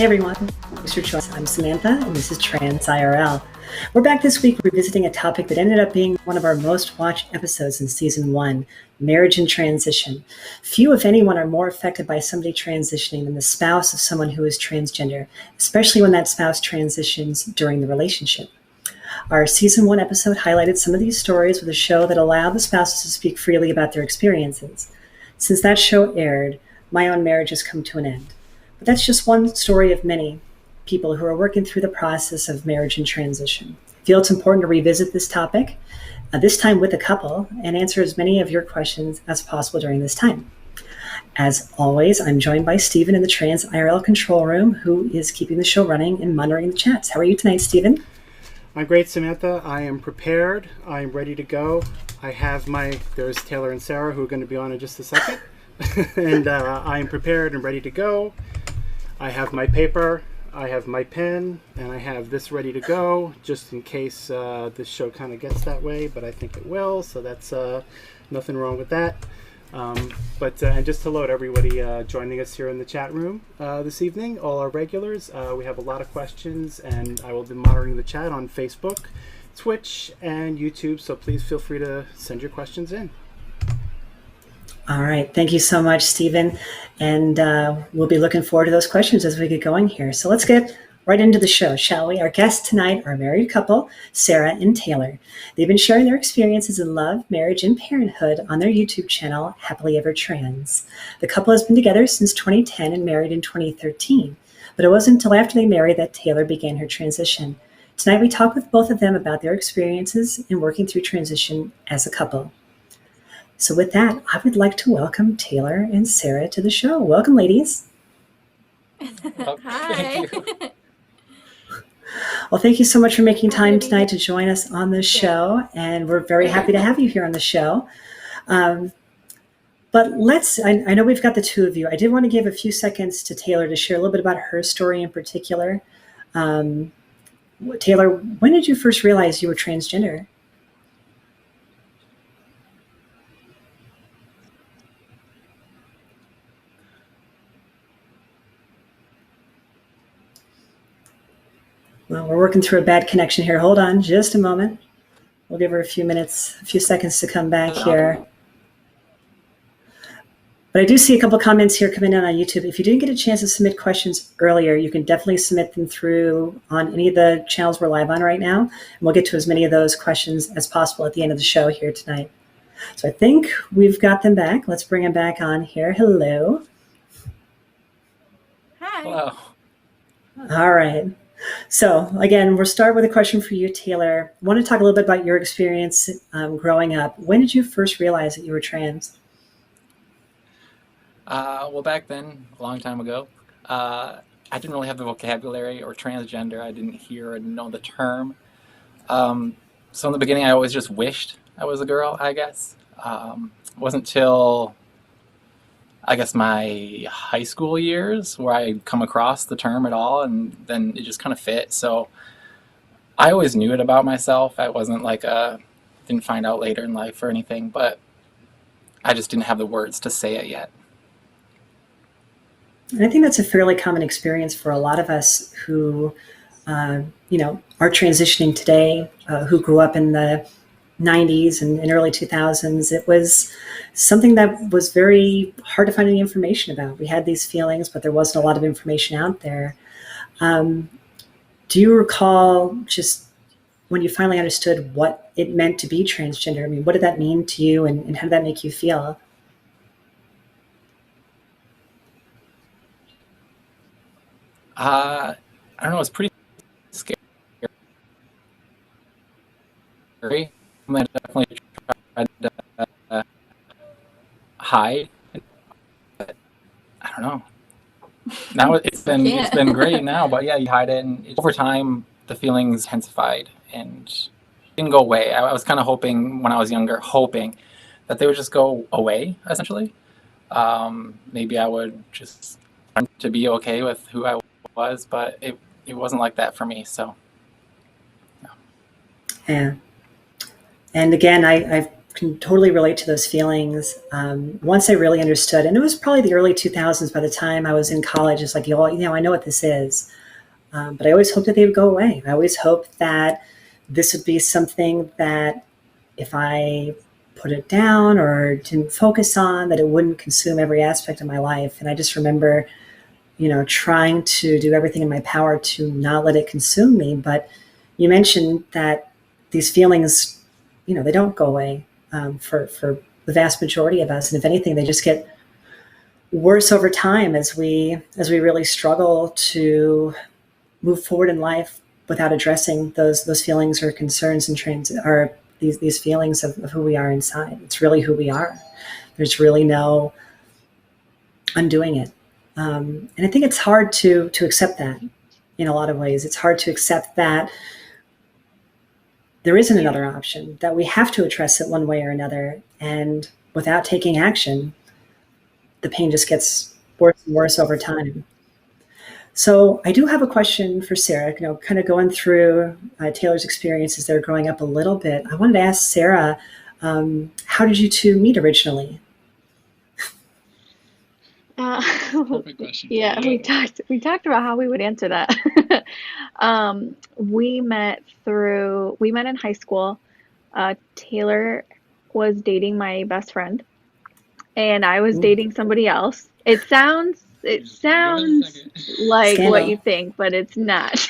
Hey everyone, thanks for joining us. I'm Samantha and this is Trans IRL. We're back this week revisiting a topic that ended up being one of our most watched episodes in season 1, marriage and transition. Few, if anyone, are more affected by somebody transitioning than the spouse of someone who is transgender, especially when that spouse transitions during the relationship. Our season 1 episode highlighted some of these stories with a show that allowed the spouses to speak freely about their experiences. Since that show aired, my own marriage has come to an end. But that's just one story of many people who are working through the process of marriage and transition. I feel it's important to revisit this topic, this time with a couple, and answer as many of your questions as possible during this time. As always, I'm joined by Stephen in the Trans IRL control room, who is keeping the show running and monitoring the chats. How are you tonight, Stephen? I'm great, Samantha. I am prepared. I'm ready to go. There's Taylor and Sarah who are going to be on in just a second. And I am prepared and ready to go. I have my paper, I have my pen, and I have this ready to go, just in case this show kind of gets that way, but I think it will, so that's nothing wrong with that. And just to load everybody joining us here in the chat room this evening, all our regulars, we have a lot of questions, and I will be monitoring the chat on Facebook, Twitch, and YouTube, so please feel free to send your questions in. All right. Thank you so much, Stephen. And we'll be looking forward to those questions as we get going here. So let's get right into the show, shall we? Our guests tonight are a married couple, Sarah and Taylor. They've been sharing their experiences in love, marriage, and parenthood on their YouTube channel, Happily Ever Trans. The couple has been together since 2010 and married in 2013. But it wasn't until after they married that Taylor began her transition. Tonight, we talk with both of them about their experiences in working through transition as a couple. So with that, I would like to welcome Taylor and Sarah to the show. Welcome, ladies. Hi. Thank you. Well, thank you so much for making time tonight to join us on the show, and we're very happy to have you here on the show. But I know we've got the two of you. I did want to give a few seconds to Taylor to share a little bit about her story in particular. Taylor, when did you first realize you were transgender? Well, we're working through a bad connection here. Hold on just a moment. We'll give her a few seconds to come back here. But I do see a couple comments here coming in on YouTube. If you didn't get a chance to submit questions earlier, you can definitely submit them through on any of the channels we're live on right now. And we'll get to as many of those questions as possible at the end of the show here tonight. So I think we've got them back. Let's bring them back on here. Hello. Hi. Hello. All right. So again, we'll start with a question for you, Taylor. I want to talk a little bit about your experience growing up. When did you first realize that you were trans? Well, back then, a long time ago, I didn't really have the vocabulary or transgender. I didn't hear or know the term. So in the beginning, I always just wished I was a girl, I guess. It wasn't till, I guess, my high school years where I come across the term at all, and then it just kind of fit. So I always knew it about myself. I wasn't like didn't find out later in life or anything, but I just didn't have the words to say it yet. And I think that's a fairly common experience for a lot of us who, are transitioning today, who grew up in the 90s and early 2000s. It was something that was very hard to find any information about. We had these feelings, but there wasn't a lot of information out there. Do you recall just when you finally understood what it meant to be transgender? I mean, what did that mean to you, and how did that make you feel? I don't know, it's pretty scary. I definitely tried to hide, but I don't know. Now it's been great now, but yeah, you hide it, and over time the feelings intensified and didn't go away. I was kind of hoping when I was younger, that they would just go away, essentially. Maybe I would just learn to be okay with who I was, but it wasn't like that for me. So yeah. And again, I've can totally relate to those feelings. Once I really understood, and it was probably the early 2000s by the time I was in college, it's like, I know what this is. But I always hoped that they would go away. I always hoped that this would be something that if I put it down or didn't focus on, that it wouldn't consume every aspect of my life. And I just remember, trying to do everything in my power to not let it consume me. But you mentioned that these feelings, they don't go away for the vast majority of us. And if anything, they just get worse over time as we really struggle to move forward in life without addressing those feelings or concerns or these feelings of who we are inside. It's really who we are. There's really no undoing it. And I think it's hard to accept that in a lot of ways. It's hard to accept that there isn't another option, that we have to address it one way or another. And without taking action, the pain just gets worse and worse over time. So I do have a question for Sarah, kind of going through Taylor's experiences there growing up a little bit. I wanted to ask Sarah, how did you two meet originally? Perfect question. Yeah, we talked about how we would answer that. We met in high school. Taylor was dating my best friend, and I was dating somebody else. It sounds like Scandal. what you think, but it's not.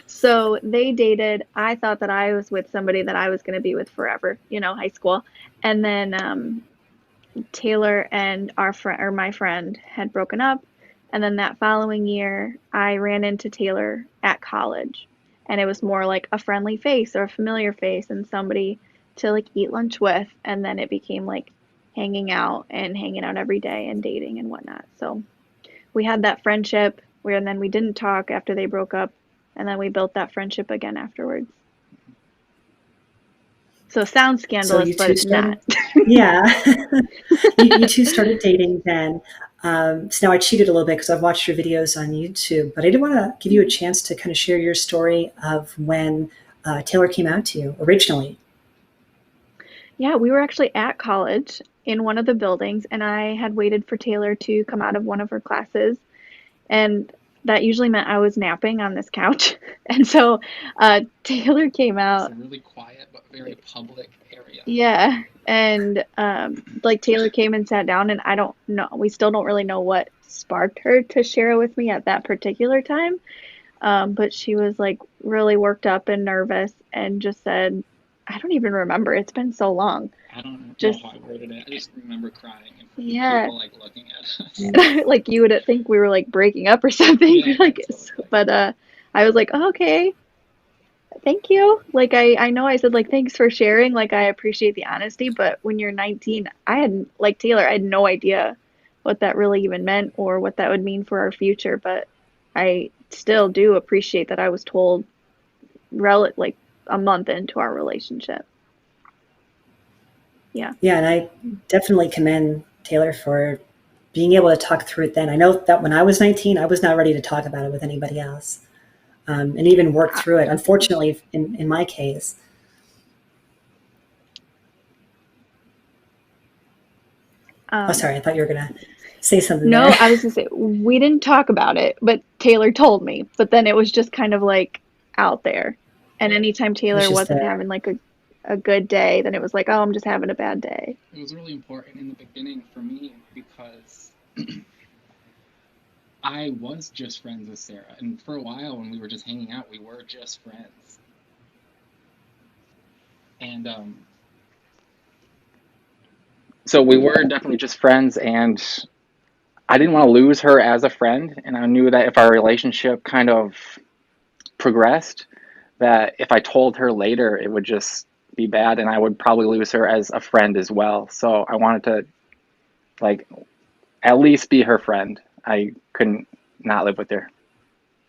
So they dated. I thought that I was with somebody that I was going to be with forever, high school. And then Taylor and my friend had broken up. And then that following year, I ran into Taylor at college. And it was more like a friendly face or a familiar face and somebody to like eat lunch with. And then it became like hanging out every day and dating and whatnot. So we had that friendship and then we didn't talk after they broke up. And then we built that friendship again afterwards. So it sounds scandalous, but it's not. Yeah. You two started dating then. So now I cheated a little bit because I've watched your videos on YouTube, but I did want to give you a chance to kind of share your story of when Taylor came out to you originally. Yeah, we were actually at college in one of the buildings, and I had waited for Taylor to come out of one of her classes. And that usually meant I was napping on this couch. And so Taylor came out. It's a really quiet but very public area. Yeah. And like Taylor came and sat down, and I don't know, we still don't really know what sparked her to share it with me at that particular time. But she was like really worked up and nervous and just said, I don't even remember. It's been so long. I don't Just- know how I worded it. I just remember crying and Yeah. people like looking at us. Like you would think we were like breaking up or something. Yeah, Like, totally. but I was like, oh, okay, thank you. Like I know I said like thanks for sharing. Like I appreciate the honesty, but when you're 19, I had like Taylor, I had no idea what that really even meant or what that would mean for our future. But I still do appreciate that I was told like a month into our relationship. Yeah. Yeah, and I definitely commend Taylor for being able to talk through it then. I know that when I was 19, I was not ready to talk about it with anybody else, and even work through it. Unfortunately, in my case. Sorry, I thought you were going to say something No, there. I was gonna say we didn't talk about it, but Taylor told me. But then it was just kind of like out there. And anytime Taylor just wasn't there. having like a good day, then it was like, oh, I'm just having a bad day. It was really important in the beginning for me because I was just friends with Sarah. And for a while when we were just hanging out, we were just friends. And so we were definitely just friends, and I didn't want to lose her as a friend. And I knew that if our relationship kind of progressed, that if I told her later, it would just be bad, and I would probably lose her as a friend as well. So I wanted to, like, at least be her friend. I couldn't not live with her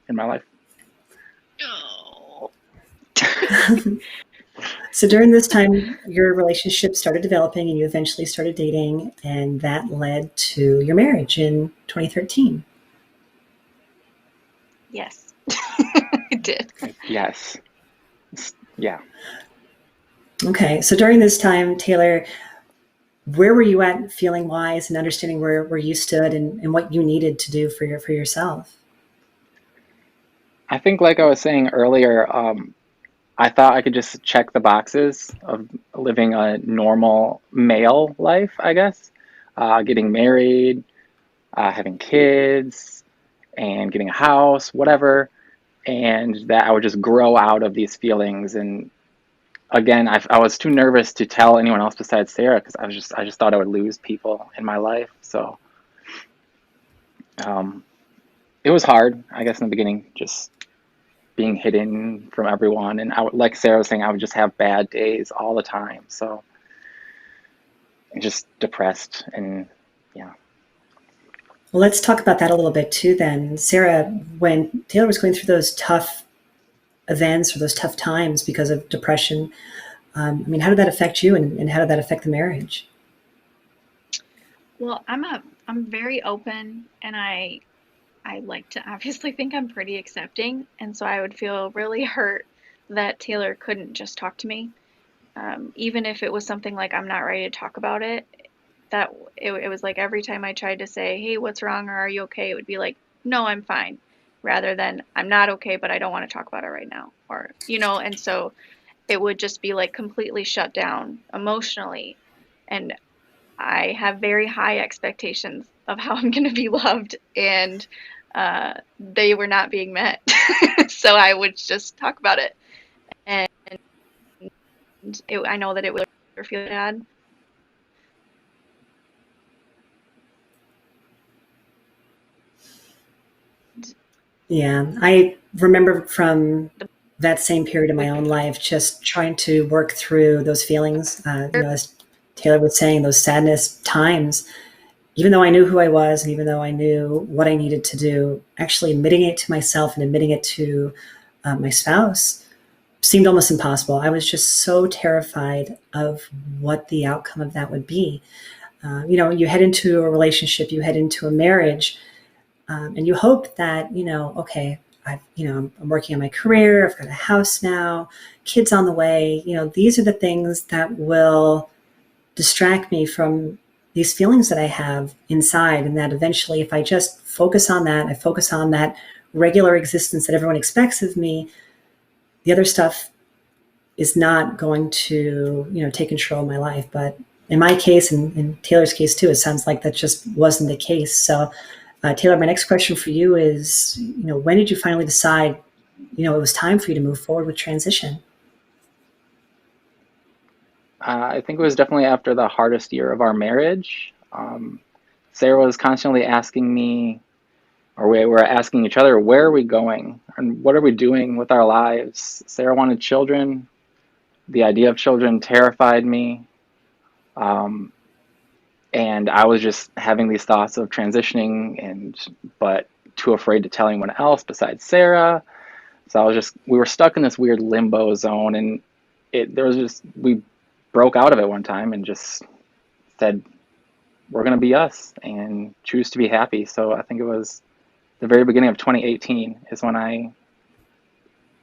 in my life. Oh. So during this time, your relationship started developing and you eventually started dating, and that led to your marriage in 2013. Yes. It did. Yes. Yeah. Okay, so during this time, Taylor, where were you at feeling wise and understanding where you stood and what you needed to do for yourself? I think, like I was saying earlier, I thought I could just check the boxes of living a normal male life, I guess. Getting married, having kids, and getting a house, whatever. And that I would just grow out of these feelings. And again, I was too nervous to tell anyone else besides Sarah because I just thought I would lose people in my life. So um, it was hard, I guess, in the beginning, just being hidden from everyone. And like Sarah was saying, I would just have bad days all the time. So just depressed and yeah. Well, let's talk about that a little bit too then. Sarah, when Taylor was going through those tough events or those tough times because of depression, I mean, how did that affect you and how did that affect the marriage? Well, I'm very open, and I like to obviously think I'm pretty accepting, and so I would feel really hurt that Taylor couldn't just talk to me. Even if it was something like I'm not ready to talk about it, it was like every time I tried to say, "Hey, what's wrong?" or "Are you okay?" it would be like, "No, I'm fine," rather than "I'm not okay, but I don't want to talk about it right now," or and so it would just be like completely shut down emotionally. And I have very high expectations of how I'm going to be loved, and they were not being met. So I would just talk about it, and I know that it would feel bad. Yeah, I remember from that same period of my own life just trying to work through those feelings. As Taylor was saying, those sadness times, even though I knew who I was and even though I knew what I needed to do, actually admitting it to myself and admitting it to my spouse seemed almost impossible. I was just so terrified of what the outcome of that would be. You head into a relationship, you head into a marriage, and you hope that, okay, I'm working on my career, I've got a house now, kids on the way. These are the things that will distract me from these feelings that I have inside. And that eventually, if I just focus on that, I focus on that regular existence that everyone expects of me, the other stuff is not going to, take control of my life. But in my case, and in Taylor's case too, it sounds like that just wasn't the case. So, Taylor, my next question for you is, when did you finally decide, it was time for you to move forward with transition? I think it was definitely after the hardest year of our marriage. Sarah was constantly asking me, or we were asking each other, where are we going and what are we doing with our lives? Sarah wanted children. The idea of children terrified me. Um, and I was just having these thoughts of transitioning but too afraid to tell anyone else besides Sarah. So we were stuck in this weird limbo zone, and we broke out of it one time and just said, we're going to be us and choose to be happy. So I think it was the very beginning of 2018 is when I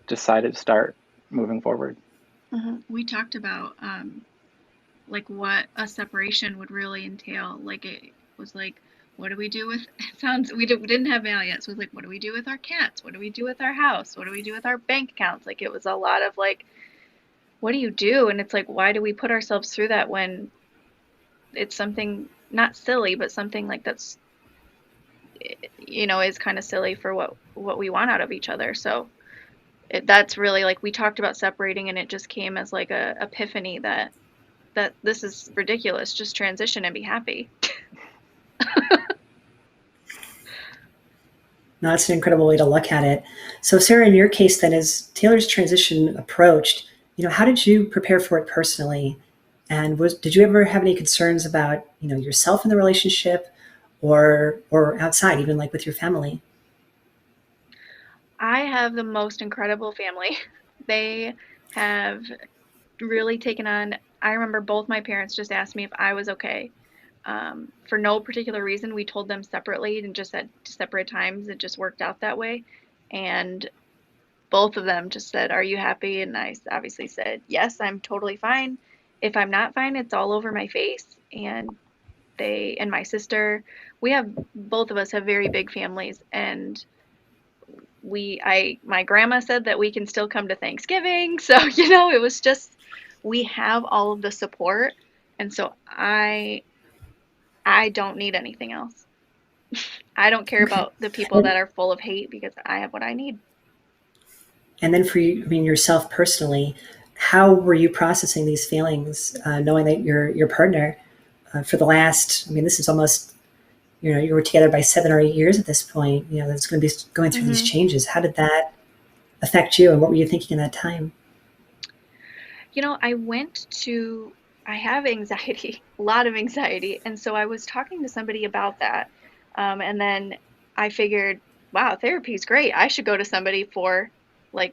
decided to start moving forward. We talked about like what a separation would really entail. Like it was like, what do we do with? It sounds we didn't have mail yet, so it was like, what do we do with our cats? What do we do with our house? What do we do with our bank accounts? Like it was a lot of like, what do you do? And it's like, why do we put ourselves through that when it's something not silly, but something like that's is kind of silly for what we want out of each other. So that's really like we talked about separating, and it just came as like a epiphany that this is ridiculous. Just transition and be happy. No, that's an incredible way to look at it. So, Sarah, in your case, then, as Taylor's transition approached, how did you prepare for it personally? And did you ever have any concerns about, yourself in the relationship, or outside, even like with your family? I have the most incredible family. They have really taken on. I remember both my parents just asked me if I was okay. For no particular reason, we told them separately and just at separate times. It just worked out that way. And both of them just said, "Are you happy?" And I obviously said, "Yes, I'm totally fine. If I'm not fine, it's all over my face." And they and my sister, both of us have very big families, and my grandma said that we can still come to Thanksgiving. So, it was just, we have all of the support. And so I don't need anything else. I don't care Okay. about the people that are full of hate because I have what I need. And then for you, I mean, yourself personally, how were you processing these feelings, knowing that your partner for the last, I mean, this is almost, you were together by 7 or 8 years at this point, that's going to be going through these changes. How did that affect you, and what were you thinking at that time? I have anxiety, a lot of anxiety. And so I was talking to somebody about that. And then I figured, wow, therapy is great. I should go to somebody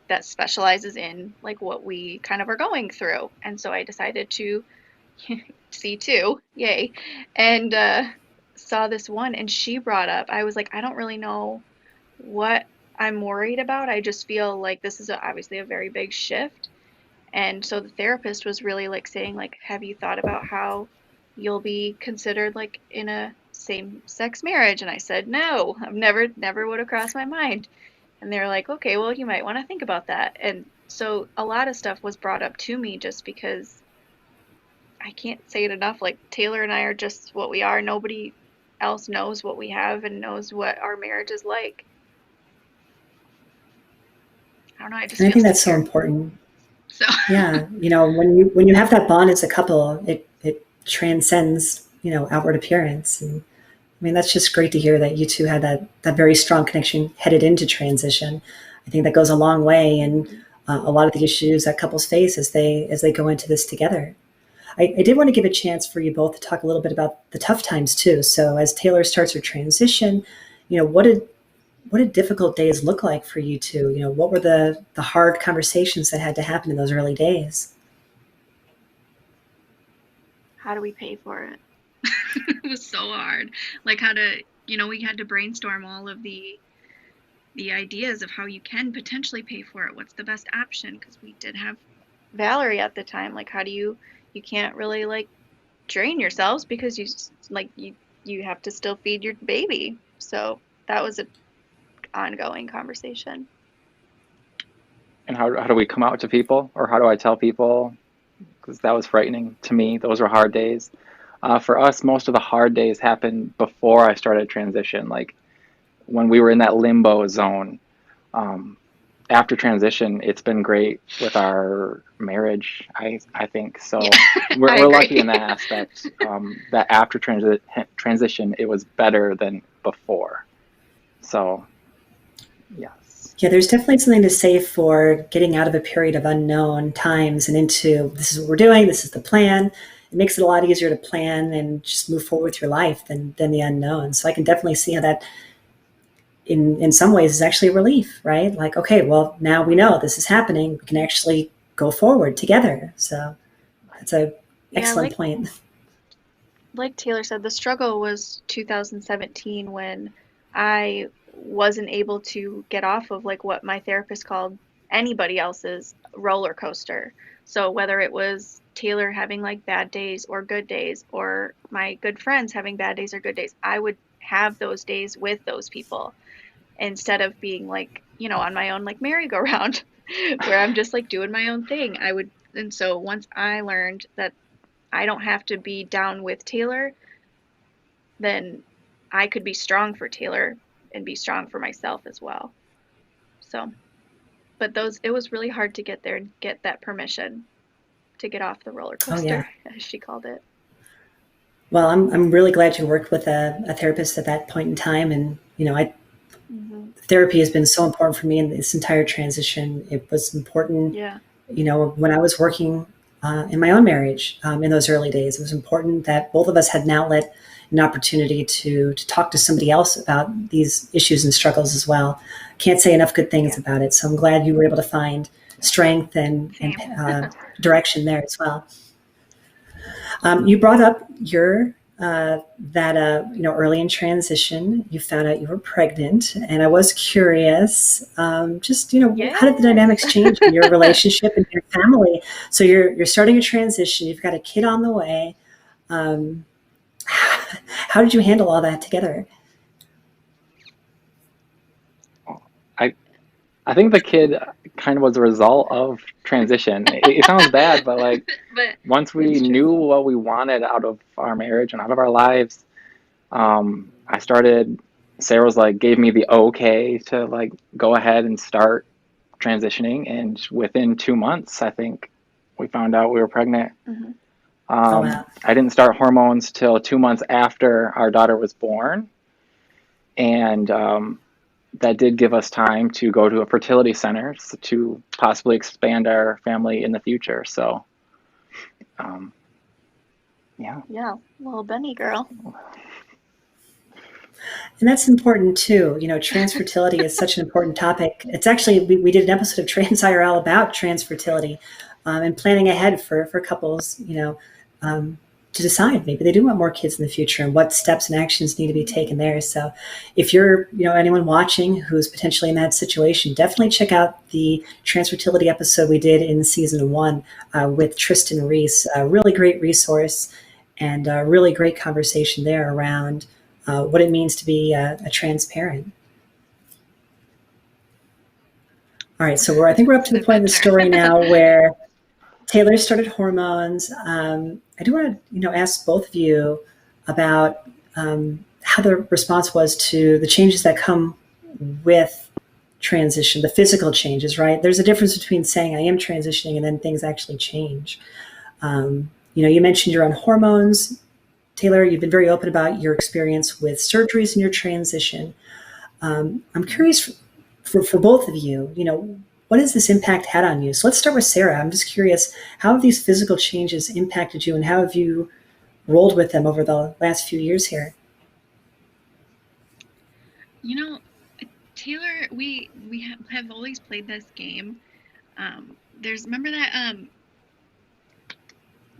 that specializes in like what we kind of are going through. And so I decided to see two, yay, and saw this one. And she brought up, I was like, I don't really know what I'm worried about. I just feel like this is obviously a very big shift. And so the therapist was really like saying like, have you thought about how you'll be considered like in a same-sex marriage? And I said, no, I've never would have crossed my mind. And they're like, okay, well, you might want to think about that. And so a lot of stuff was brought up to me just because I can't say it enough. Like Taylor and I are just what we are. Nobody else knows what we have and knows what our marriage is like. I don't know. And I think that's so important. So yeah, when you have that bond as a couple, it transcends outward appearance. And I mean, that's just great to hear that you two had that very strong connection headed into transition. I think that goes a long way in a lot of the issues that couples face as they go into this together. I did want to give a chance for you both to talk a little bit about the tough times too. So as Taylor starts her transition, what did difficult days look like for you two? What were the hard conversations that had to happen in those early days? How do we pay for it? It was so hard. Like we had to brainstorm all of the ideas of how you can potentially pay for it. What's the best option? Because we did have Valerie at the time. Like, how do you can't really like drain yourselves because you have to still feed your baby. So that was an ongoing conversation. And how do we come out to people, or how do I tell people? Because that was frightening to me. Those were hard days. For us, most of the hard days happened before I started transition, like when we were in that limbo zone. After transition, it's been great with our marriage, I think. So we're lucky in that aspect, that after transition, it was better than before. So, yes. Yeah, there's definitely something to say for getting out of a period of unknown times and into, this is what we're doing, this is the plan. It makes it a lot easier to plan and just move forward with your life than the unknown. So I can definitely see how that in some ways is actually a relief, right? Like, okay, well, now we know this is happening. We can actually go forward together. So that's an excellent point. Like Taylor said, the struggle was 2017 when I wasn't able to get off of like what my therapist called anybody else's roller coaster. So whether it was Taylor having like bad days or good days, or my good friends having bad days or good days, I would have those days with those people instead of being like, on my own like merry-go-round where I'm just like doing my own thing. And so once I learned that I don't have to be down with Taylor, then I could be strong for Taylor and be strong for myself as well. So, but it was really hard to get there and get that permission to get off the roller coaster, as she called it. Well, I'm really glad you worked with a therapist at that point in time. And, therapy has been so important for me in this entire transition. It was important, when I was working in my own marriage in those early days. It was important that both of us had an outlet, an opportunity to talk to somebody else about these issues and struggles as well. Can't say enough good things about it. So I'm glad you were able to find strength and direction there as well. You brought up your that early in transition, you found out you were pregnant, and I was curious, just how did the dynamics Yes. change in your relationship and your family? So you're starting a transition. You've got a kid on the way. Um, how did you handle all that together? I think the kid kind of was a result of transition. It sounds bad, but like But once we it's true. knew what we wanted out of our marriage and out of our lives, I started. Sarah was like gave me the okay to like go ahead and start transitioning, and within 2 months, I think we found out we were pregnant. Mhm. Oh wow. I didn't start hormones till 2 months after our daughter was born, and that did give us time to go to a fertility center to possibly expand our family in the future. So, um, yeah. Yeah, little Benny girl. And that's important too. Trans fertility is such an important topic. It's actually, we did an episode of Trans IRL about trans fertility, and planning ahead for couples, to decide maybe they do want more kids in the future and what steps and actions need to be taken there. So if you're, anyone watching who's potentially in that situation, definitely check out the trans fertility episode we did in season 1 with Tristan Reese. A really great resource and a really great conversation there around what it means to be a trans parent. All right, so I think we're up to the point in the story now where Taylor started hormones. I do want to, ask both of you about how the response was to the changes that come with transition, the physical changes, right? There's a difference between saying I am transitioning and then things actually change. You mentioned you're on hormones. Taylor, you've been very open about your experience with surgeries and your transition. I'm curious for both of you, what has this impact had on you? So let's start with Sarah. I'm just curious, how have these physical changes impacted you and how have you rolled with them over the last few years here? Taylor, we have always played this game. Remember that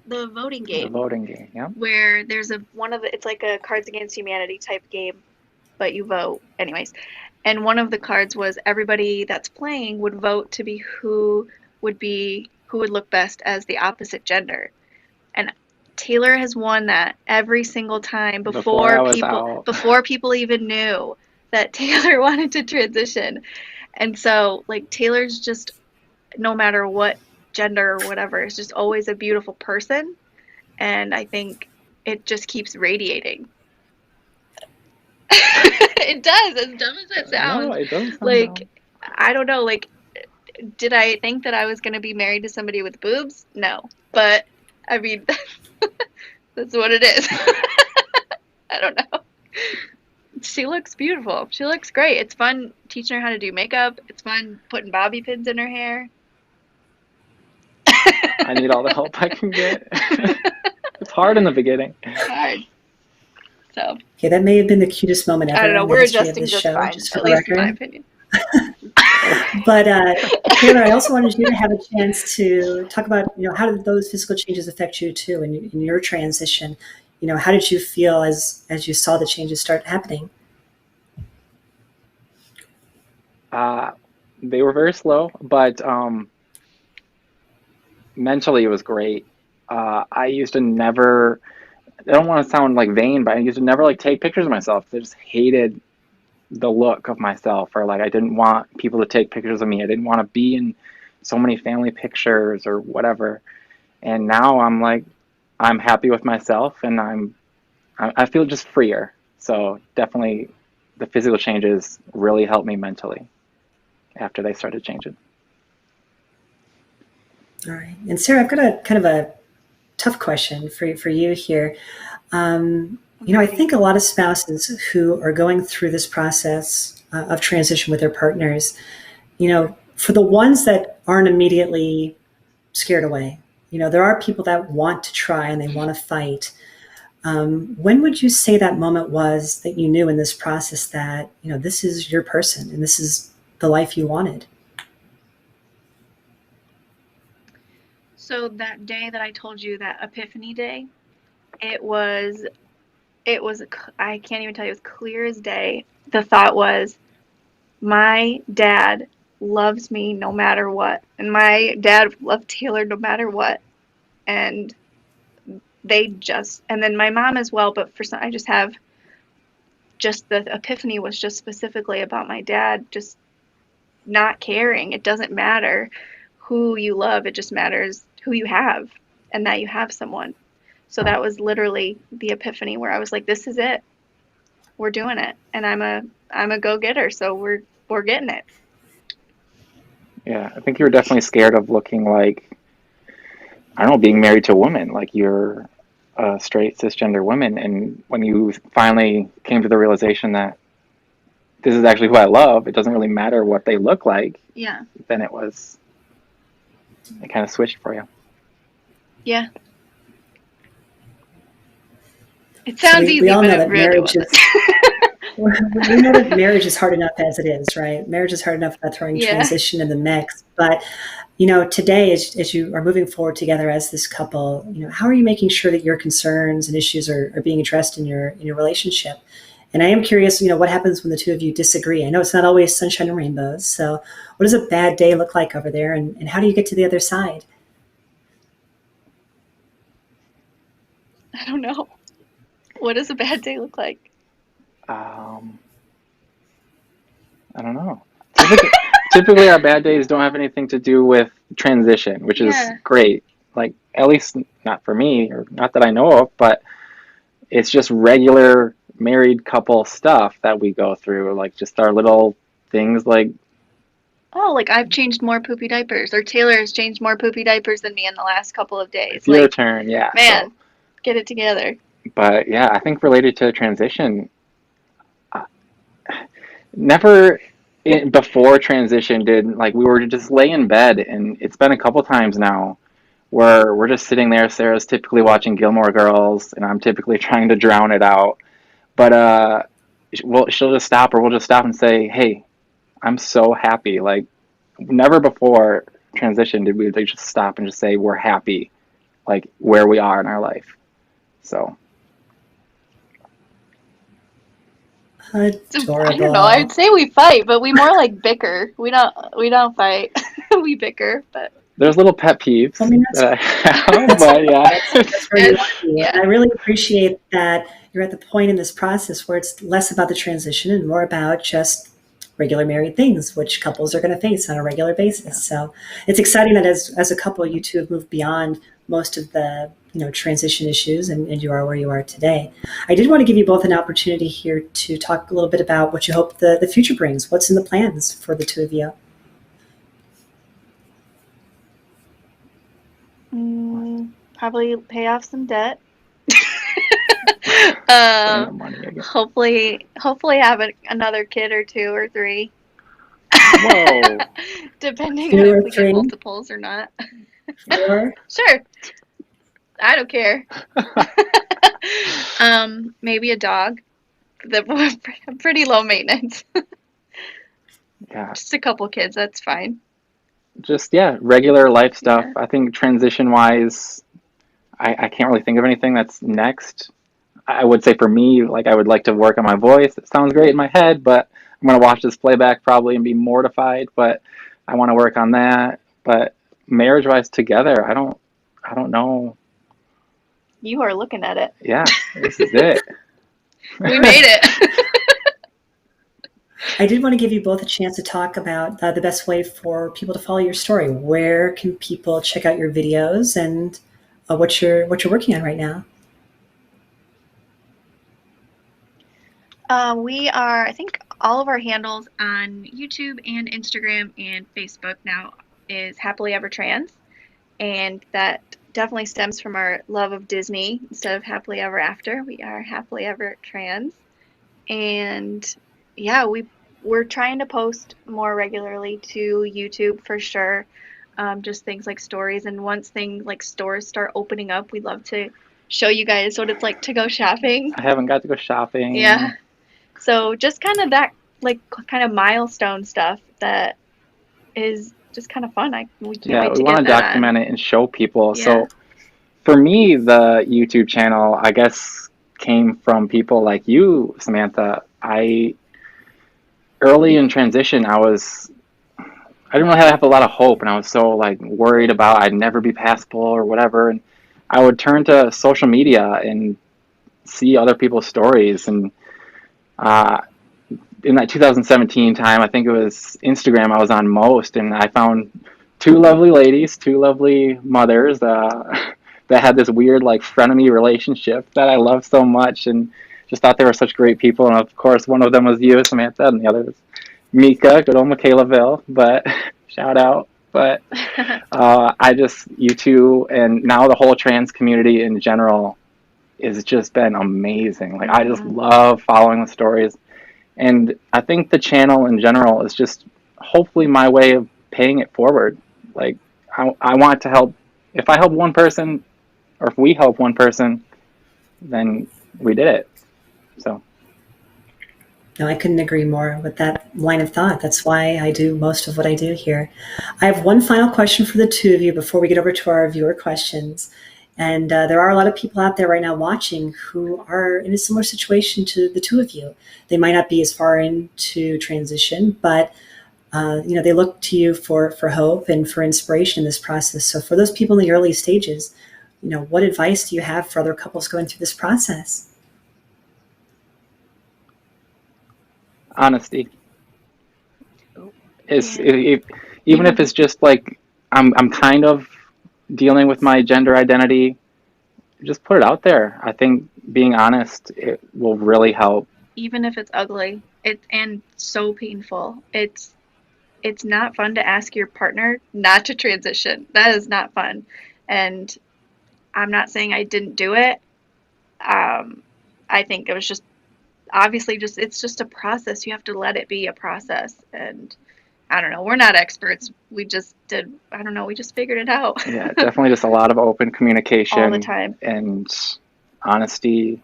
the voting The game voting game, yeah. where there's it's like a Cards Against Humanity type game, but you vote anyways. And one of the cards was everybody that's playing would vote to be who would look best as the opposite gender. And Taylor has won that every single time Before I was out. before people even knew that Taylor wanted to transition. And so like Taylor's just, no matter what gender or whatever, is just always a beautiful person. And I think it just keeps radiating. It does, as dumb as that sounds. No, it doesn't sound Like, dumb. I don't know, like, did I think that I was going to be married to somebody with boobs? No. But, I mean, that's what it is. I don't know. She looks beautiful. She looks great. It's fun teaching her how to do makeup. It's fun putting bobby pins in her hair. I need all the help I can get. It's hard in the beginning. It's hard. So. Okay, that may have been the cutest moment ever. I don't know. In the We're history adjusting of this just show, fine, just for at the least in record. my opinion. But Taylor, I also wanted you to have a chance to talk about, how did those physical changes affect you too in your transition? How did you feel as you saw the changes start happening? They were very slow, but mentally it was great. I used to never, I don't want to sound like vain, but I used to never like take pictures of myself. I just hated the look of myself, or like I didn't want people to take pictures of me. I didn't want to be in so many family pictures or whatever. And now I'm like, I'm happy with myself, and I feel just freer. So definitely the physical changes really helped me mentally after they started changing. All right. And Sarah, I've got a kind of a tough question for you here. I think a lot of spouses who are going through this process of transition with their partners, for the ones that aren't immediately scared away, there are people that want to try and they want to fight. When would you say that moment was that you knew in this process that, this is your person and this is the life you wanted? So that day that I told you, that epiphany day, it was it was, I can't even tell you, it was clear as day. The thought was, my dad loves me no matter what. And my dad loved Taylor no matter what. And and then my mom as well, but for some, I just have, just the epiphany was just specifically about my dad just not caring. It doesn't matter who you love, it just matters who you have and that you have someone. So that was literally the epiphany where I was like, this is it. We're doing it. And I'm a go-getter, so we're getting it. Yeah, I think you were definitely scared of looking like, I don't know, being married to a woman, like you're a straight cisgender woman. And when you finally came to the realization that this is actually who I love, it doesn't really matter what they look like, Yeah. then it kind of switched for you. Yeah. It sounds easy, we all but know it that really marriage wasn't. we know that marriage is hard enough as it is, right? Marriage is hard enough without throwing Yeah. transition in the mix. But, today, as you are moving forward together as this couple, how are you making sure that your concerns and issues are being addressed in your relationship? And I am curious, what happens when the two of you disagree? I know it's not always sunshine and rainbows. So what does a bad day look like over there? And how do you get to the other side? I don't know. What does a bad day look like? I don't know. Typically, our bad days don't have anything to do with transition, which is great. Like, at least not for me, or not that I know of, but it's just regular married couple stuff that we go through, like just our little things like, oh, like I've changed more poopy diapers, or Taylor has changed more poopy diapers than me in the last couple of days. It's your turn, yeah. Man, so, get it together. But yeah, I think related to transition, never before transition we were just lay in bed, and it's been a couple times now where we're just sitting there. Sarah's typically watching Gilmore Girls, and I'm typically trying to drown it out. But she'll just stop, or we'll just stop and say, "Hey, I'm so happy." Like, never before transition did we just stop and just say we're happy, like where we are in our life. So. Adorable. I don't know. I'd say we fight, but we more like bicker. We don't fight. We bicker, but there's little pet peeves. I mean, but yeah, that's where you want to be. And I really appreciate that you're at the point in this process where it's less about the transition and more about just regular married things, which couples are going to face on a regular basis. So it's exciting that as a couple, you two have moved beyond most of the transition issues, and you are where you are today. I did want to give you both an opportunity here to talk a little bit about what you hope the future brings. What's in the plans for the two of you? Probably pay off some debt. Hopefully have another kid or 2 or 3. Whoa. Depending on if we get multiples or not. 4? Sure. I don't care. Maybe a dog. Pretty low maintenance. Yeah. Just a couple kids, that's fine. Just, regular life stuff. Yeah. I think transition-wise, I can't really think of anything that's next. I would say for me, I would like to work on my voice. It sounds great in my head, but I'm going to watch this playback probably and be mortified, but I want to work on that. But marriage-wise together, I don't know. You are looking at it. Yeah, this is it. We made it. I did want to give you both a chance to talk about the best way for people to follow your story. Where can people check out your videos, and what you're working on right now? We are, I think all of our handles on YouTube and Instagram and Facebook now is Happily Ever Trans, and that definitely stems from our love of Disney. Instead of Happily Ever After, we are Happily Ever Trans. And yeah, we're trying to post more regularly to YouTube for sure. Just things like stories, and once things like stores start opening up, we'd love to show you guys what it's like to go shopping. I haven't got to go shopping. Yeah. So just kind of that, kind of milestone stuff that is just kind of fun. We want to document it and show people. Yeah. So for me, the YouTube channel, I guess came from people like you, Samantha. Early in transition, I didn't really have a lot of hope, and I was so like worried about I'd never be passable or whatever. And I would turn to social media and see other people's stories. And uh, in that 2017 time, I think it was Instagram I was on most, and I found two lovely ladies, two lovely mothers that had this weird like frenemy relationship that I loved so much, and just thought they were such great people. And of course, one of them was you, Samantha, and the other was Mika, good old Michaelaville, but shout out. But you two, and now the whole trans community in general has just been amazing. Like, I just love following the stories. And I think the channel in general is just hopefully my way of paying it forward. Like, I want to help. If I help one person, or if we help one person, then we did it. So. No, I couldn't agree more with that line of thought. That's why I do most of what I do here. I have one final question for the two of you before we get over to our viewer questions. And there are a lot of people out there right now watching who are in a similar situation to the two of you. They might not be as far into transition, but they look to you for hope and for inspiration in this process. So for those people in the early stages, what advice do you have for other couples going through this process? Honesty even if it's just like I'm kind of dealing with my gender identity, just put it out there. I think being honest, it will really help. Even if it's ugly, and so painful. It's not fun to ask your partner not to transition. That is not fun. And I'm not saying I didn't do it. I think it was just obviously it's just a process. You have to let it be a process. And I don't know, we're not experts. We just figured it out. Yeah, definitely just a lot of open communication all the time and honesty.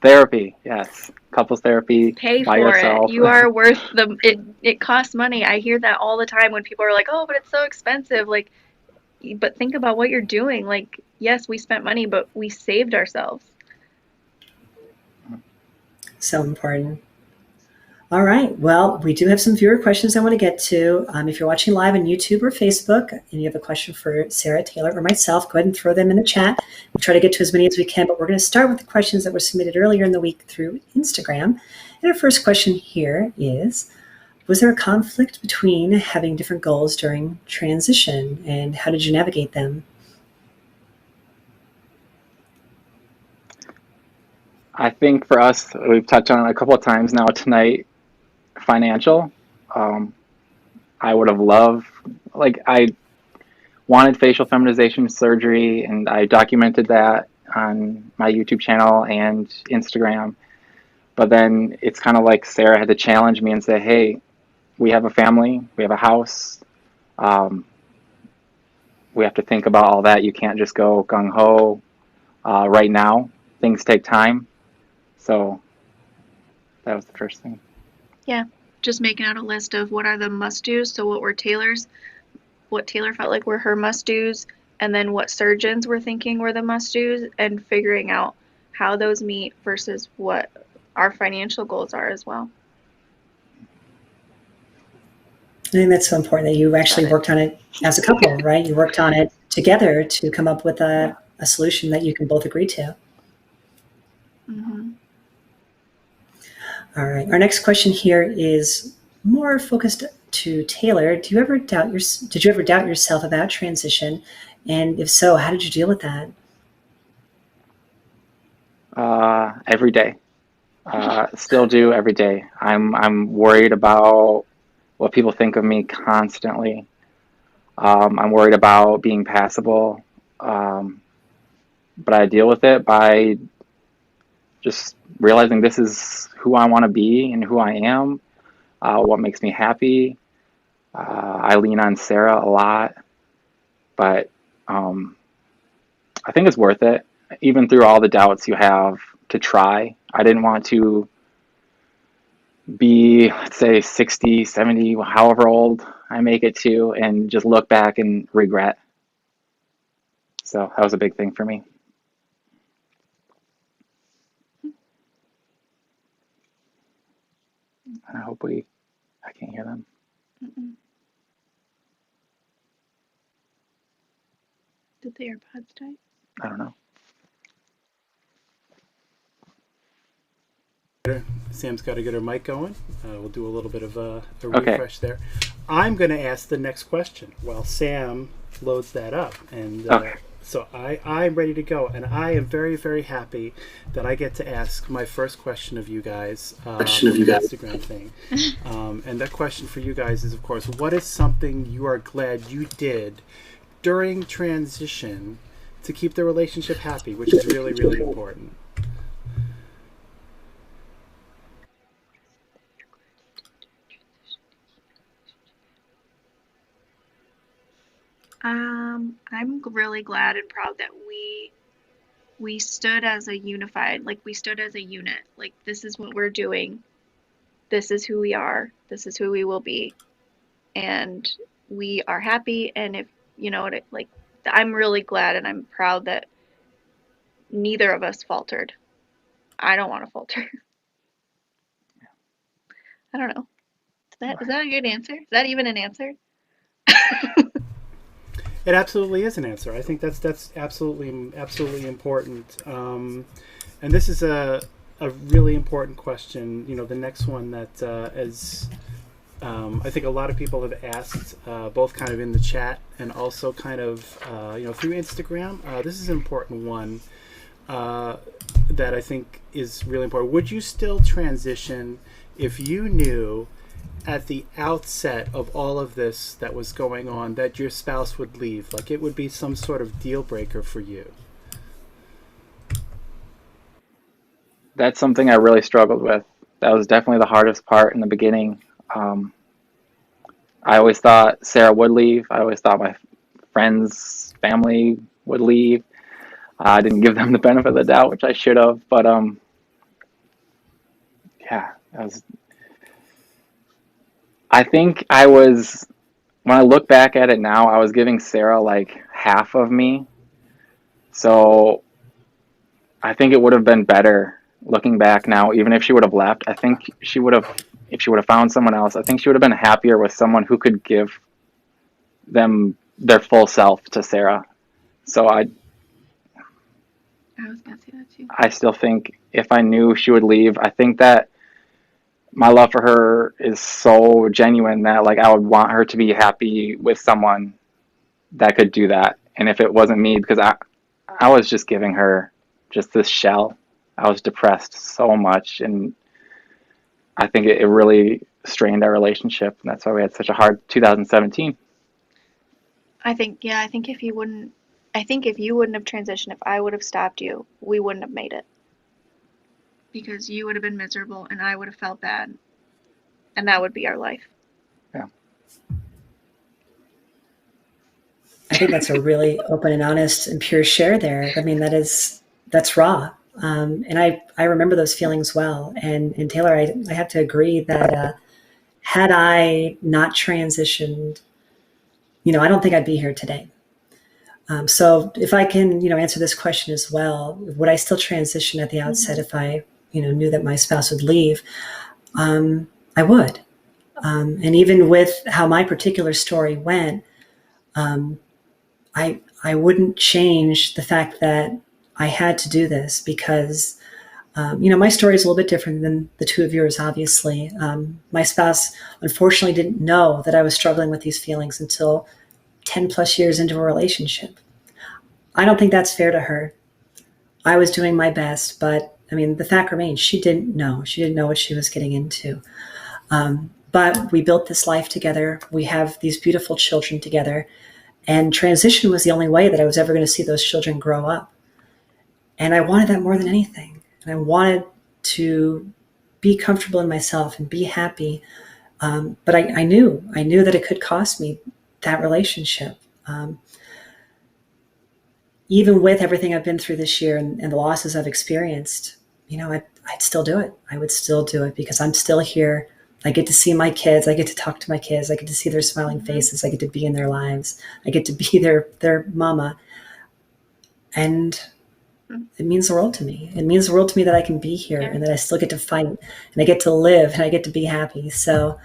Therapy, yes. Couples therapy. Pay by for yourself. it. You are worth it costs money. I hear that all the time when people are like, oh, but it's so expensive. Like, but think about what you're doing. Like, yes, we spent money, but we saved ourselves. So important. All right. Well, we do have some viewer questions I want to get to. If you're watching live on YouTube or Facebook and you have a question for Sarah, Taylor, or myself, go ahead and throw them in the chat. We'll try to get to as many as we can, but we're going to start with the questions that were submitted earlier in the week through Instagram. And our first question here is, was there a conflict between having different goals during transition, and how did you navigate them? I think for us, we've touched on it a couple of times now tonight, financial. I would have loved, I wanted facial feminization surgery, and I documented that on my YouTube channel and Instagram. But then it's kind of like Sarah had to challenge me and say, hey, we have a family, we have a house. We have to think about all that. You can't just go gung-ho right now. Things take time. So that was the first thing. Yeah, just making out a list of what are the must-dos. So what Taylor felt like were her must-dos, and then what surgeons were thinking were the must-dos, and figuring out how those meet versus what our financial goals are as well. I think that's so important that you actually worked on it as a couple, right? You worked on it together to come up with a solution that you can both agree to. Mm-hmm. All right. Our next question here is more focused to Taylor. Did you ever doubt yourself about transition? And if so, how did you deal with that? Every day. Still do every day. I'm worried about what people think of me constantly. I'm worried about being passable. But I deal with it by just realizing this is who I want to be and who I am, what makes me happy. I lean on Sarah a lot, but I think it's worth it, even through all the doubts you have, to try. I didn't want to be, let's say, 60, 70, however old I make it to, and just look back and regret. So that was a big thing for me. And I can't hear them. Mm-mm. Did the AirPods die? I don't know. Sam's got to get her mic going. We'll do a little bit of a Okay. refresh there. I'm going to ask the next question while Sam loads that up. And Okay. so I'm ready to go. And I am very, very happy that I get to ask my first question of you guys. Instagram thing. And that question for you guys is, of course, what is something you are glad you did during transition to keep the relationship happy, which is really, really important? I'm really glad and proud that we stood as a unified, like we stood as a unit. Like this is what we're doing. This is who we are. This is who we will be. And we are happy. And if you know what, like I'm really glad and I'm proud that neither of us faltered. I don't want to falter. I don't know. Is that a good answer? Is that even an answer? It absolutely is an answer. I think that's absolutely important. And this is a really important question. You know, the next one that as I think a lot of people have asked, both kind of in the chat and also kind of through Instagram. This is an important one that I think is really important. Would you still transition if you knew at the outset of all of this that was going on that your spouse would leave? Like it would be some sort of deal breaker for you? That's something I really struggled with. That was definitely the hardest part in the beginning. I always thought Sarah would leave. I always thought my friends, family would leave. I didn't give them the benefit of the doubt, which I should have. But yeah, I think when I look back at it now, I was giving Sarah like half of me. So I think it would have been better looking back now, even if she would have left. I think if she would have found someone else, I think she would have been happier with someone who could give them their full self to Sarah. So I was gonna say that too. I still think if I knew she would leave, I think that my love for her is so genuine that like I would want her to be happy with someone that could do that. And if it wasn't me, because I was just giving her just this shell. I was depressed so much, and I think it really strained our relationship, and that's why we had such a hard 2017. I think if you wouldn't have transitioned, if I would have stopped you, we wouldn't have made it. Because you would have been miserable and I would have felt bad. And that would be our life. Yeah. I think that's a really open and honest and pure share there. I mean, that's raw. And I remember those feelings well. And Taylor, I have to agree that had I not transitioned, I don't think I'd be here today. So if I can, answer this question as well, would I still transition at the outset if I, knew that my spouse would leave? I would. And even with how my particular story went, I wouldn't change the fact that I had to do this because, my story is a little bit different than the two of yours, obviously. My spouse, unfortunately, didn't know that I was struggling with these feelings until 10 plus years into a relationship. I don't think that's fair to her. I was doing my best, but the fact remains, she didn't know. She didn't know what she was getting into. But we built this life together. We have these beautiful children together. And transition was the only way that I was ever going to see those children grow up. And I wanted that more than anything. And I wanted to be comfortable in myself and be happy. But I knew that it could cost me that relationship. Even with everything I've been through this year and the losses I've experienced, I'd still do it. I would still do it because I'm still here. I get to see my kids. I get to talk to my kids. I get to see their smiling faces. I get to be in their lives. I get to be their mama. And it means the world to me. It means the world to me that I can be here Yeah. and that I still get to fight and I get to live and I get to be happy. So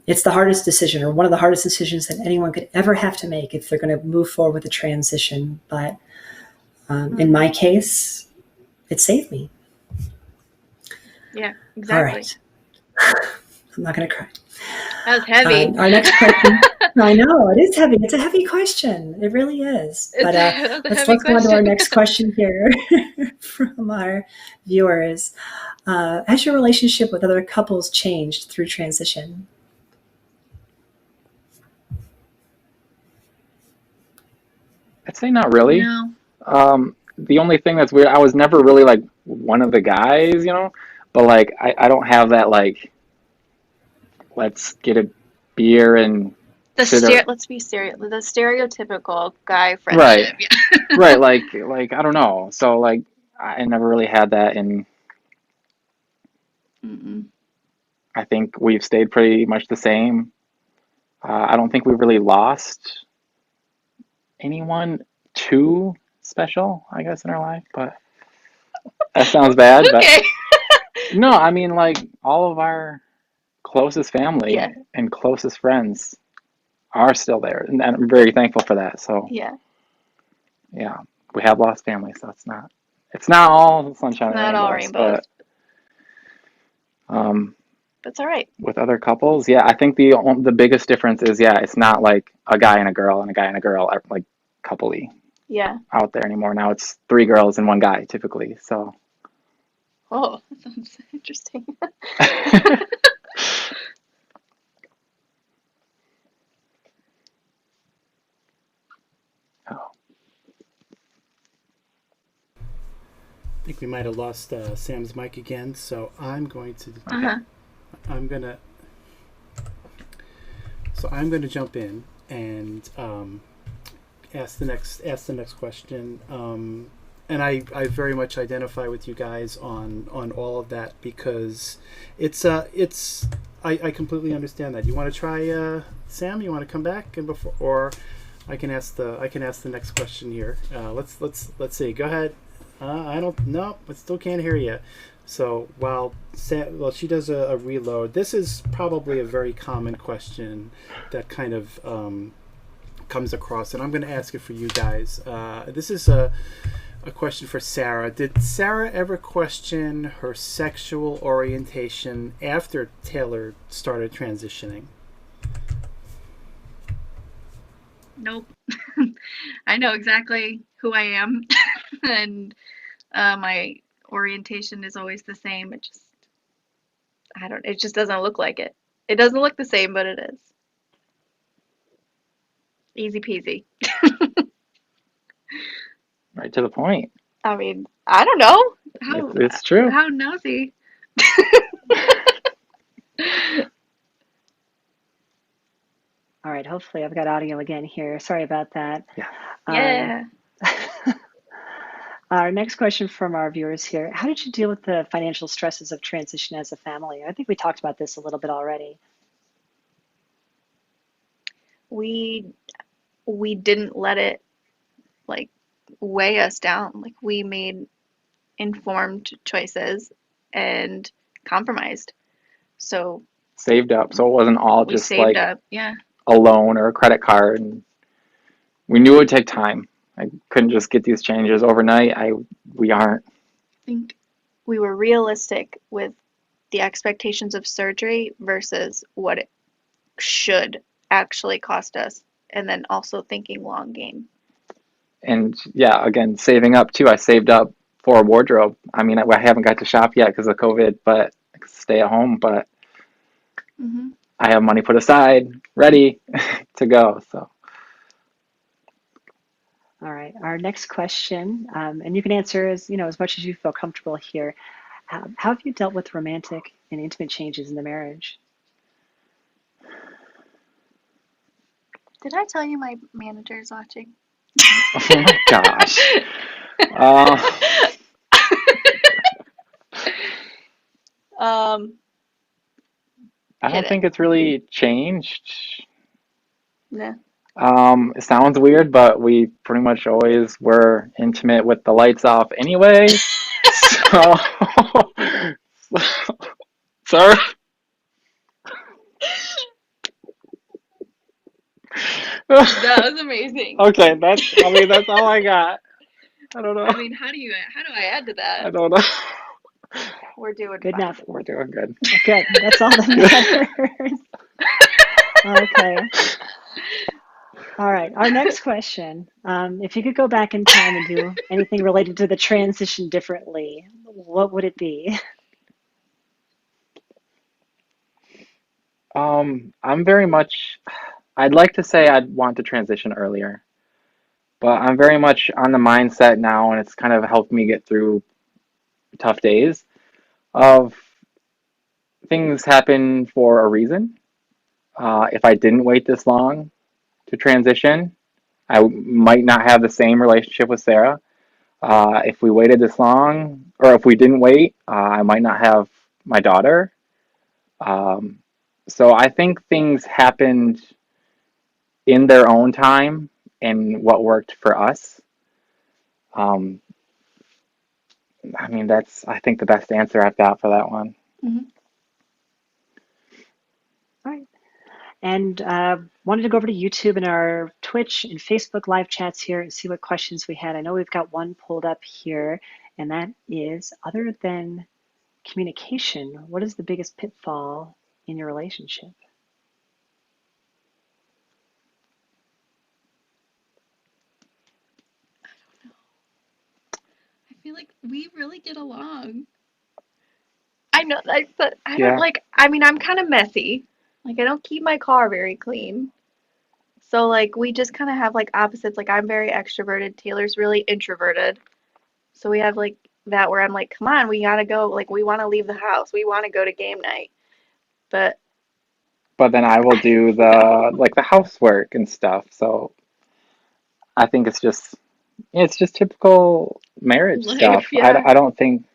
it's the hardest decision, or one of the hardest decisions that anyone could ever have to make if they're going to move forward with a transition. But in my case, it saved me. Yeah, All exactly. right. I'm not going to cry. That was heavy. Our next question. I know, it is heavy. It's a heavy question. It really is. But That's a heavy let's go on to our question. next question here from our viewers. Has your relationship with other couples changed through transition? I'd say not really. No. The only thing that's weird, I was never really like one of the guys, but like I don't have that like let's get a beer and Let's be serious. The stereotypical guy right, friendship. Yeah. right, like I don't know. So like I never really had that, and Mm-mm. I think we've stayed pretty much the same. I don't think we've really lost anyone too special, I guess, in our life, but that sounds bad. But Okay. no, I mean, like all of our closest Yeah. family and closest friends are still there, and I'm very thankful for that. So Yeah. yeah, we have lost family, so it's not all sunshine It's and not all rainbows, rainbows. but um, That's all right. with other couples, yeah, I think the biggest difference is yeah, it's not like a guy and a girl and a guy and a girl are like coupley Yeah. out there anymore. Now it's three girls and one guy typically. So Oh, that sounds interesting. oh, I think we might have lost Sam's mic again, so I'm going to Uh-huh. I'm gonna so I'm gonna jump in and ask the next question. And I very much identify with you guys on all of that because it's I completely understand that. You want to try Sam? You want to come back and before, or I can ask the next question here. Let's see. Go ahead. I don't know. I still can't hear you. So while she does a reload, this is probably a very common question that kind of comes across, and I'm going to ask it for you guys. This is a question for Sarah. Did Sarah ever question her sexual orientation after Taylor started transitioning? Nope. I know exactly who I am, and my orientation is always the same. It just doesn't look like it. It doesn't look the same, but it is. Easy peasy. right to the point. I mean, I don't know. It's true. How nosy. All right, hopefully I've got audio again here. Sorry about that. Yeah. Yeah. Our next question from our viewers here. How did you deal with the financial stresses of transition as a family? I think we talked about this a little bit already. We didn't let it like weigh us down. Like we made informed choices and compromised. So Saved up, so it wasn't all we just saved like up. Yeah. a loan or a credit card. And we knew it would take time. I couldn't just get these changes overnight. We aren't. I think we were realistic with the expectations of surgery versus what it should actually cost us, and then also thinking long game. And yeah, again, saving up too. I saved up for a wardrobe. I mean, I haven't got to shop yet because of COVID, but I could stay at home. But Mm-hmm. I have money put aside, ready to go. So All right, our next question, and you can answer as much as you feel comfortable here. How have you dealt with romantic and intimate changes in the marriage? Did I tell you my manager is watching? oh my gosh. um, I hit don't it. think it's really changed. Nah. It sounds weird, but we pretty much always were intimate with the lights off anyway. So, sorry. That was amazing. Okay, that's all I got. I don't know. I mean, how do I add to I that? don't know. We're doing Good fine. enough. We're doing good. Good. That's all that matters. Okay. All right. Our next question. If you could go back in time and do anything related to the transition differently, what would it be? I'm very much, I'd like to say I'd want to transition earlier, but I'm very much on the mindset now, and it's kind of helped me get through tough days of things happen for a reason. If I didn't wait this long to transition, I might not have the same relationship with Sarah. If we waited this long, or if we didn't wait, I might not have my daughter. Um, so I think things happened in their own time and what worked for us. Um, I mean, that's, I think, the best answer I've got for that one. Mhm. All right. And wanted to go over to YouTube and our Twitch and Facebook live chats here and see what questions we had. I know we've got one pulled up here, and that is, other than communication, what is the biggest pitfall in your relationship? I feel like we really get along. I know, but I don't Yeah, like, I mean, I'm kind of messy. Like, I don't keep my car very clean. So, like, we just kind of have like opposites. Like, I'm very extroverted. Taylor's really introverted. So, we have like that where I'm like, come on, we gotta go. Like, we want to leave the house. We want to go to game night. But but then I will I do don't know. the housework and stuff. So I think it's just typical marriage Life, stuff. yeah. I don't think too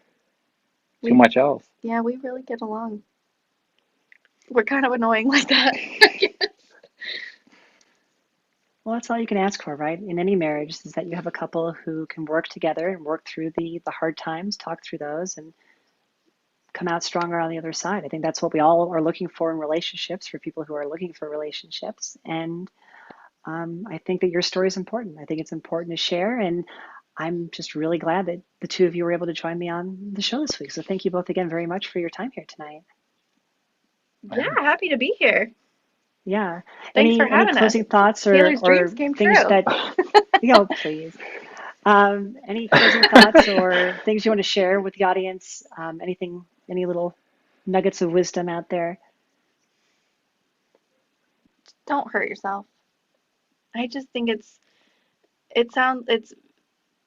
We, much else. yeah, we really get along. We're kind of annoying like that. Well, that's all you can ask for, right? In any marriage, is that you have a couple who can work together and work through the hard times, talk through those, and come out stronger on the other side. I think that's what we all are looking for in relationships, for people who are looking for relationships. And I think that your story is important. I think it's important to share. And I'm just really glad that the two of you were able to join me on the show this week. So thank you both again very much for your time here tonight. Yeah, happy to be here. Yeah. Thanks for Any having us. closing thoughts Taylor's dreams or came things true. that, please. Any closing thoughts or things you want to share with the audience? Anything, any little nuggets of wisdom out there? Don't hurt yourself. I just think it sounds it's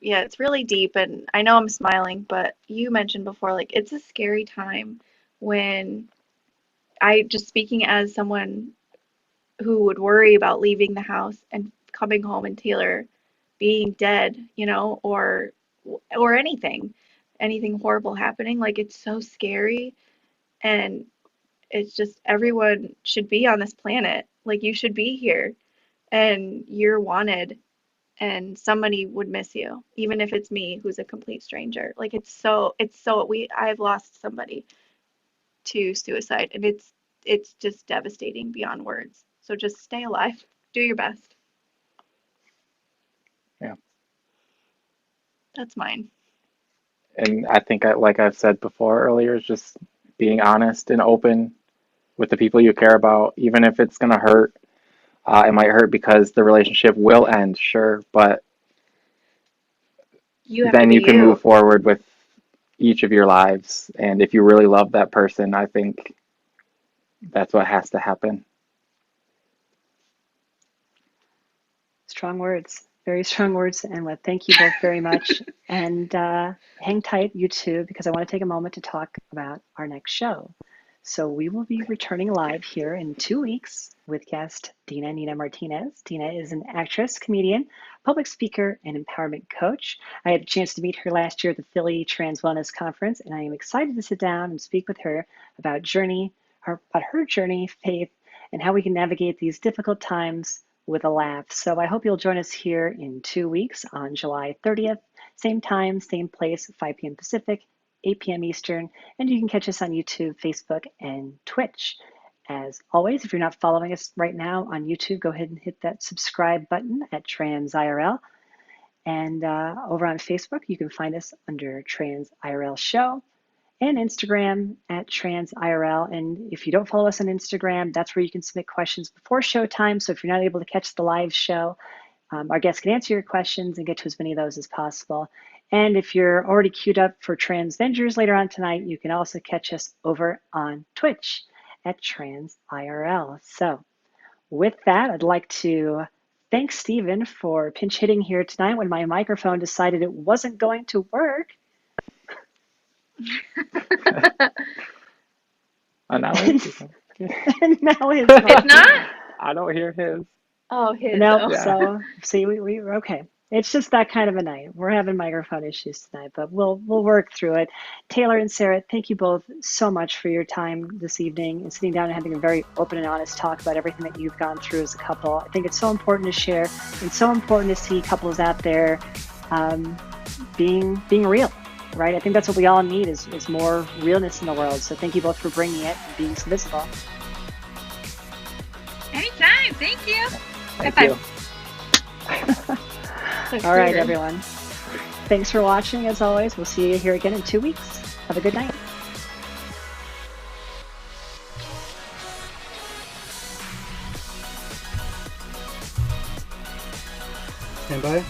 yeah, it's really deep and I know I'm smiling, but you mentioned before like it's a scary time when I just speaking as someone who would worry about leaving the house and coming home and Taylor being dead, or anything horrible happening, like it's so scary and it's just everyone should be on this planet. Like you should be here and you're wanted and somebody would miss you, even if it's me who's a complete stranger. Like I've lost somebody to suicide and it's just devastating beyond words. So just stay alive. Do your best. Yeah. That's mine. And I think, like I've said before earlier, is just being honest and open with the people you care about, even if it's going to hurt. It might hurt because the relationship will end, sure, but You have to then be you can move you. forward with each of your lives. And if you really love that person, I think that's what has to happen. Strong words, very strong words to end with. Thank you both very much. And hang tight, you two, because I want to take a moment to talk about our next show. So we will be returning live here in 2 weeks with guest Dina Nina Martinez. Dina is an actress, comedian, public speaker, and empowerment coach. I had a chance to meet her last year at the Philly Trans Wellness Conference, and I am excited to sit down and speak with her about her journey, faith, and how we can navigate these difficult times with a laugh. So I hope you'll join us here in 2 weeks on July 30th, same time, same place, 5 p.m. Pacific, 8 p.m. Eastern, and you can catch us on YouTube, Facebook, and Twitch. As always, if you're not following us right now on YouTube, go ahead and hit that subscribe button at TransIRL. And over on Facebook, you can find us under TransIRL Show, and Instagram at TransIRL. And if you don't follow us on Instagram, that's where you can submit questions before showtime. So if you're not able to catch the live show, our guests can answer your questions and get to as many of those as possible. And if you're already queued up for TransVengers later on tonight, you can also catch us over on Twitch at TransIRL. So with that, I'd like to thank Stephen for pinch hitting here tonight when my microphone decided it wasn't going to work. Now it's It's not? I don't hear his. Oh, his. No, Oh. Yeah. so see, we're okay. It's just that kind of a night. We're having microphone issues tonight, but we'll work through it. Taylor and Sarah, thank you both so much for your time this evening and sitting down and having a very open and honest talk about everything that you've gone through as a couple. I think it's so important to share and so important to see couples out there being real, right? I think that's what we all need is more realness in the world. So thank you both for bringing it and being so visible. Anytime. Thank you. Thank you. All right, everyone. Thanks for watching, as always. We'll see you here again in 2 weeks. Have a good night. Stand by.